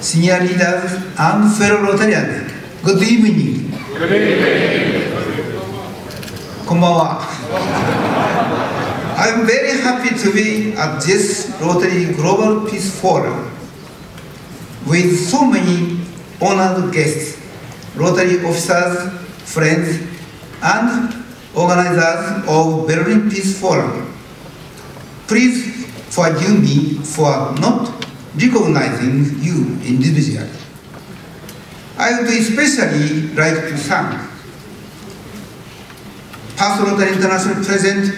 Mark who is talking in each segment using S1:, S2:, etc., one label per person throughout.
S1: senior leaders, and fellow Rotarians. Good evening.
S2: Good evening.
S1: Konbanwa. I'm very happy to be at this Rotary Global Peace Forum with so many honored guests, Rotary officers, friends, and organizers of Berlin Peace Forum. Please forgive me for not recognizing you individually. I would especially like to thank past Rotary International President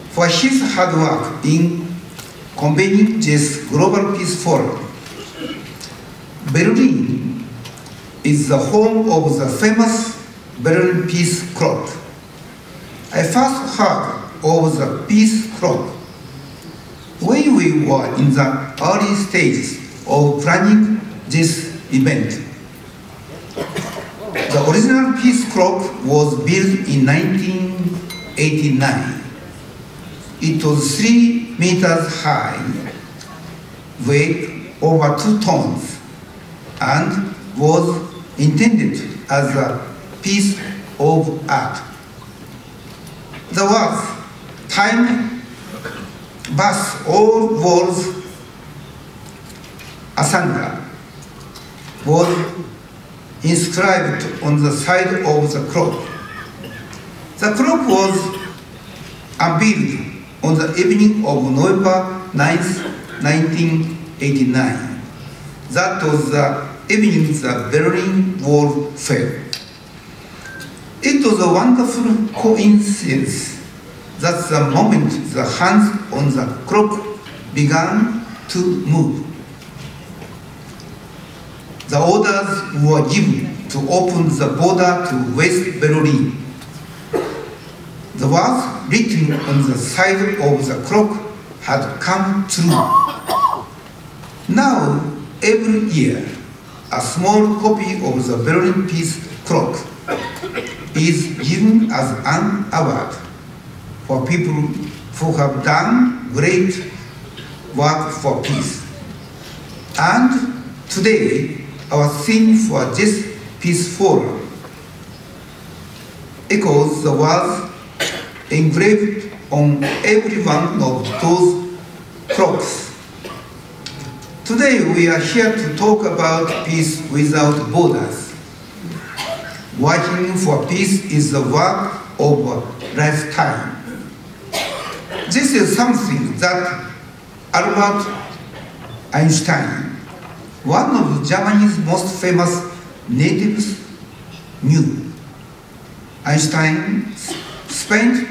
S1: for his hard work in convening this Global Peace Forum. Berlin is the home of the famous Berlin Peace Clock. I first heard of the Peace Clock when we were in the early stages of planning this event. The original Peace Clock was built in 1989. It was 3 meters high, weighed over 2 tons, and was intended as a piece of art. The words, "Time bursts all walls asunder," was inscribed on the side of the clock. The clock was unveiled on the evening of November 9th, 1989. That was the evening the Berlin Wall fell. It was a wonderful coincidence that the moment the hands on the clock began to move, the orders were given to open the border to West Berlin. The words written on the side of the clock had come true. Now, every year, a small copy of the Berlin Peace Clock is given as an award for people who have done great work for peace. And today, our theme for this Peace Forum echoes the words engraved on every one of those clocks. Today we are here to talk about peace without borders. Working for peace is the work of a lifetime. This is something that Albert Einstein, one of Germany's most famous natives, knew. Einstein spent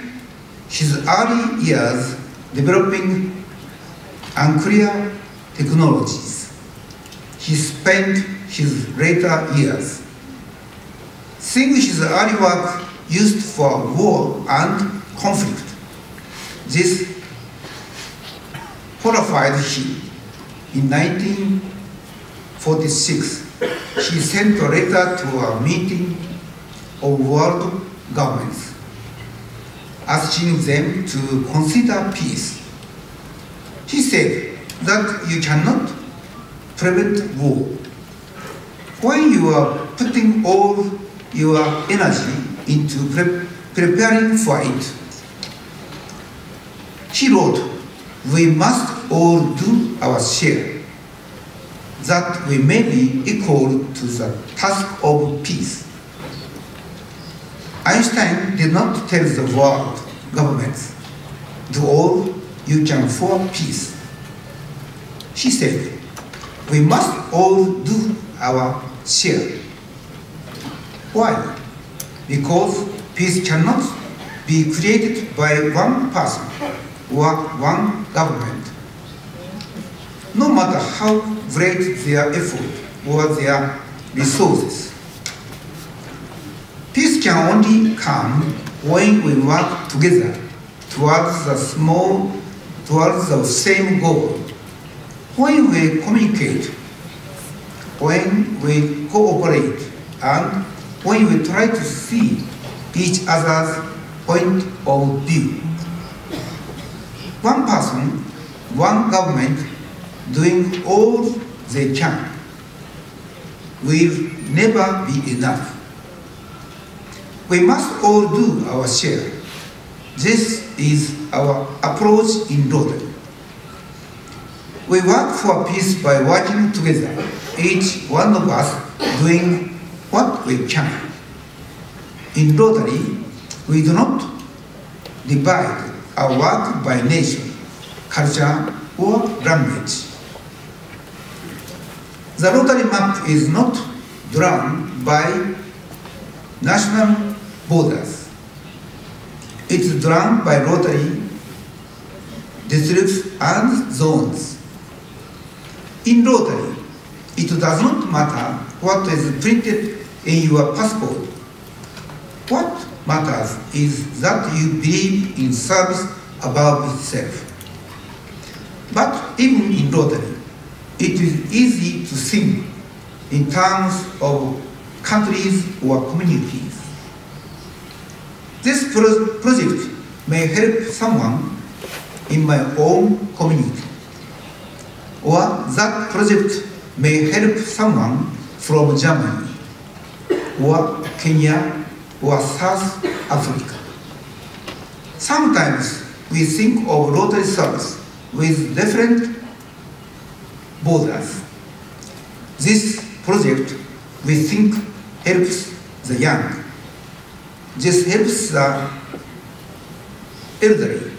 S1: his early years developing unclear technologies. He spent his later years seeing his early work used for war and conflict. This horrified him. In 1946, he sent a letter to a meeting of world governments, asking them to consider peace. He said that you cannot prevent war. When you are putting all your energy into preparing for it, he wrote, we must all do our share, that we may be equal to the task of peace. Einstein did not tell the world governments, do all you can for peace. He said, we must all do our share. Why? Because peace cannot be created by one person or one government, no matter how great their effort or their resources. Peace can only come when we work together towards the same goal. When we communicate, when we cooperate, and when we try to see each other's point of view. One person, one government doing all they can will never be enough. We must all do our share. This is our approach in Rotary. We work for peace by working together, each one of us doing what we can. In Rotary, we do not divide our work by nation, culture, or language. The Rotary map is not drawn by national borders. It is drawn by Rotary districts and zones. In Rotary, it does not matter what is printed in your passport. What matters is that you believe in service above itself. But even in Rotary, it is easy to think in terms of countries or communities. This project may help someone in my own community, or that project may help someone from Germany, or Kenya, or South Africa. Sometimes we think of Rotary service with different borders. This project, we think, helps the young. This helps the elderly.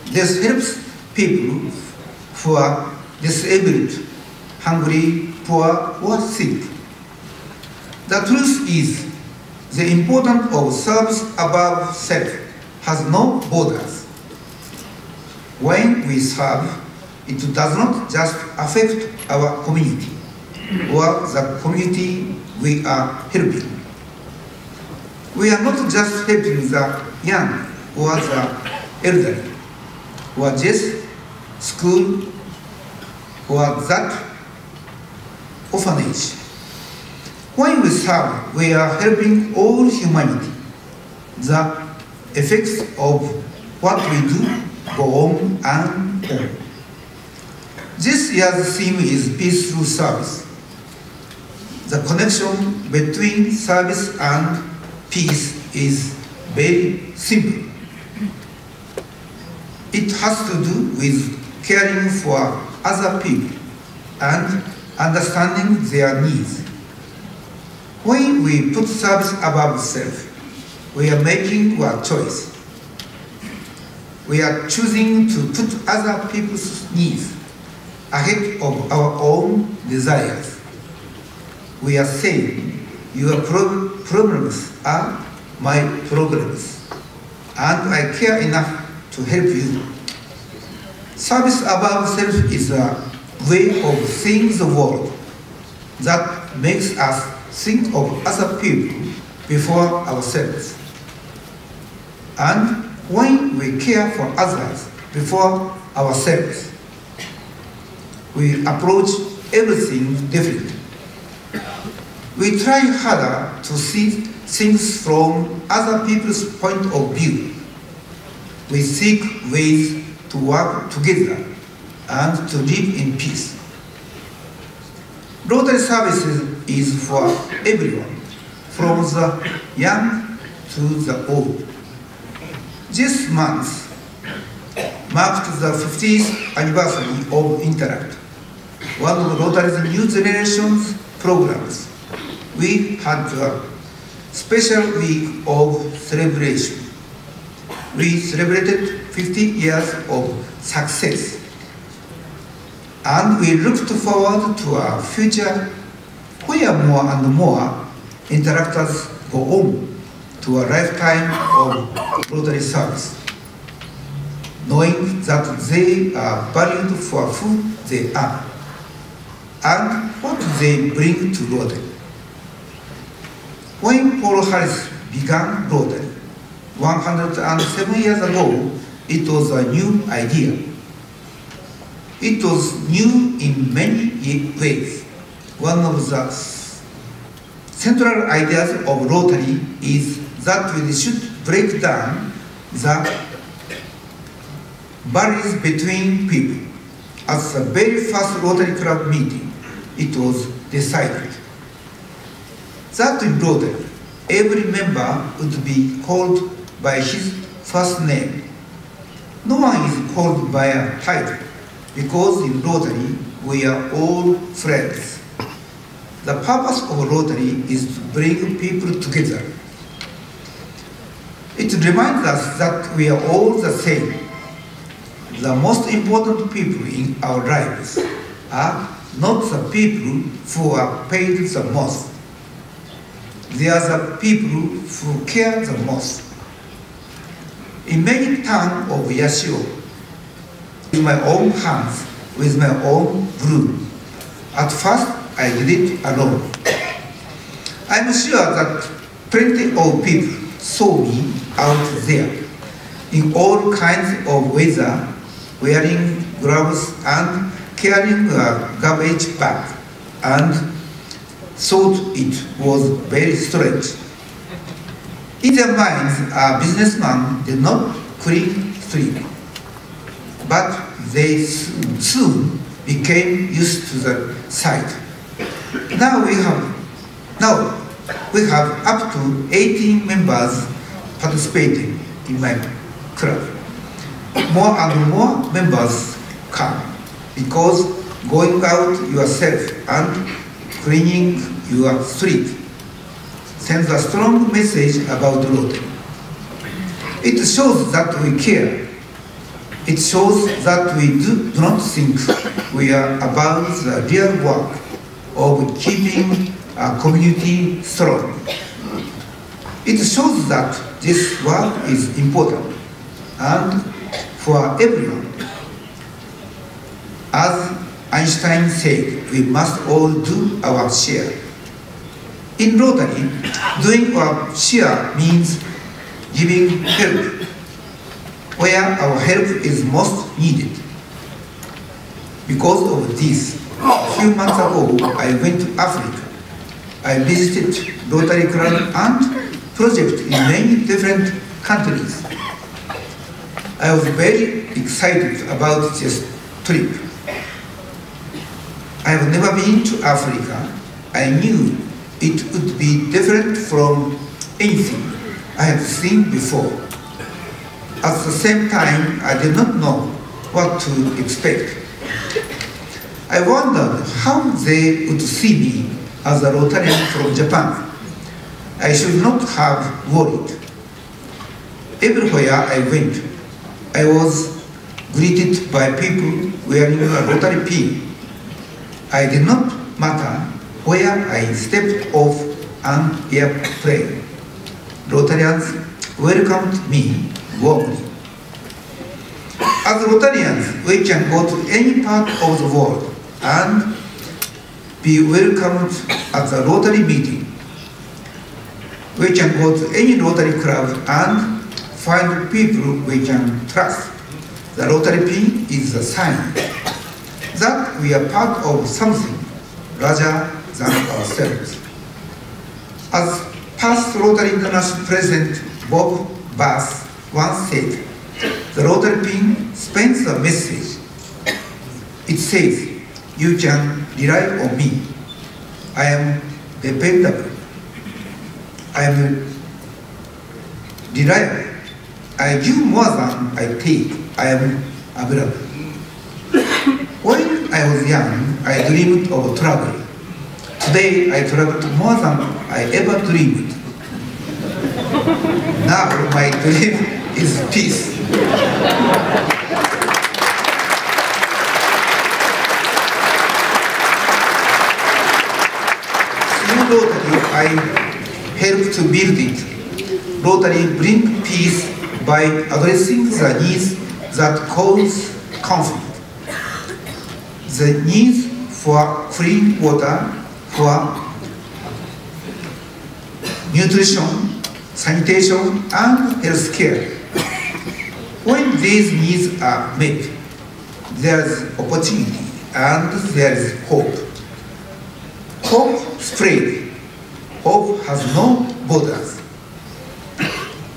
S1: This helps people who are disabled, hungry, poor, or sick. The truth is, the importance of service above self has no borders. When we serve, it does not just affect our community or the community we are helping. We are not just helping the young or the elderly, or just school or that orphanage. When we serve, we are helping all humanity. The effects of what we do go on and on. This year's theme is Peace Through Service. The connection between service and peace is very simple. It has to do with caring for other people and understanding their needs. When we put service above self, we are making our choice. We are choosing to put other people's needs ahead of our own desires. We are saying, your problems are my problems, and I care enough to help you. Service above self is a way of seeing the world that makes us think of other people before ourselves. And when we care for others before ourselves, we approach everything differently. We try harder to see things from other people's point of view. We seek ways to work together and to live in peace. Rotary services is for everyone, from the young to the old. This month marked the 50th anniversary of Interact, one of Rotary's new generation's programs. We had a special week of celebration. We celebrated 50 years of success, and we looked forward to a future where more and more interactors go on to a lifetime of Rotary service, knowing that they are valued for who they are and what they bring to Rotary. When Paul Harris began Rotary 107 years ago, it was a new idea. It was new in many ways. One of the central ideas of Rotary is that we should break down the barriers between people At the very first Rotary Club meeting, it was decided that in Rotary, every member would be called by his first name. No one is called by a title, because in Rotary, we are all friends. The purpose of Rotary is to bring people together. It reminds us that we are all the same. The most important people in our lives are not the people who are paid the most. They are the people who care the most. In many towns of Yashio, with my own hands, with my own broom. At first, I did it alone. I'm sure that plenty of people saw me out there in all kinds of weather, wearing gloves and carrying a garbage bag, and thought it was very strange. In their minds, a businessman did not clean street, but they soon became used to the sight. Now we have up to 18 members participating in my club. More and more members come because going out yourself and cleaning your street sends a strong message about Rotary. It shows that we care. It shows that we do not think we are about the real work of keeping a community strong. It shows that this work is important and for everyone. As Einstein said, we must all do our share. In Rotary, doing our share means giving help where our help is most needed. Because of this, a few months ago, I went to Africa. I visited Rotary Club and projects in many different countries. I was very excited about this trip. I have never been to Africa. I knew it would be different from anything I had seen before. At the same time, I did not know what to expect. I wondered how they would see me as a Rotarian from Japan. I should not have worried. Everywhere I went, I was greeted by people wearing a Rotary pin. I did not matter where I stepped off an airplane. Rotarians welcomed me warmly. As Rotarians, we can go to any part of the world and be welcomed at the Rotary meeting. We can go to any Rotary club and find people we can trust. The Rotary pin is a sign that we are part of something larger than ourselves. As past Rotary International President Bob Bass once said, the Rotary pin spends a message. It says, you can rely on me. I am dependable. I am reliable. I give more than I take. I am available. When I was young, I dreamed of traveling. Today, I traveled more than I ever dreamed. Now, my dream is peace. Through Rotary, I help to build it. Rotary brings peace by addressing the needs that cause conflict. The needs for clean water, for nutrition, sanitation, and health care. When these needs are met, there is opportunity and there is hope. Hope spreads. Hope has no borders.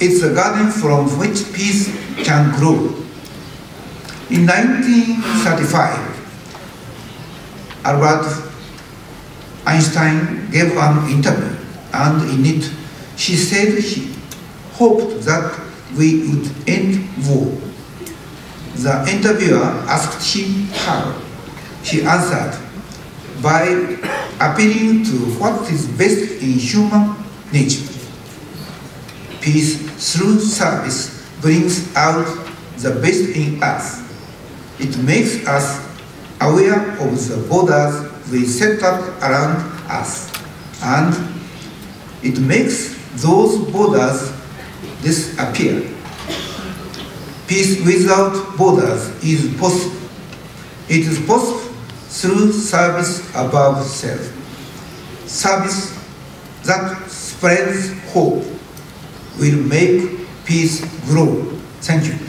S1: It's a garden from which peace can grow. In 1935, Albert Einstein gave an interview, and in it she said she hoped that we would end war. The interviewer asked him how. She answered, by appealing to what is best in human nature. Peace through service brings out the best in us. It makes us aware of the borders we set up around us, and it makes those borders disappear. Peace without borders is possible. It is possible through service above self. Service that spreads hope will make peace grow. Thank you.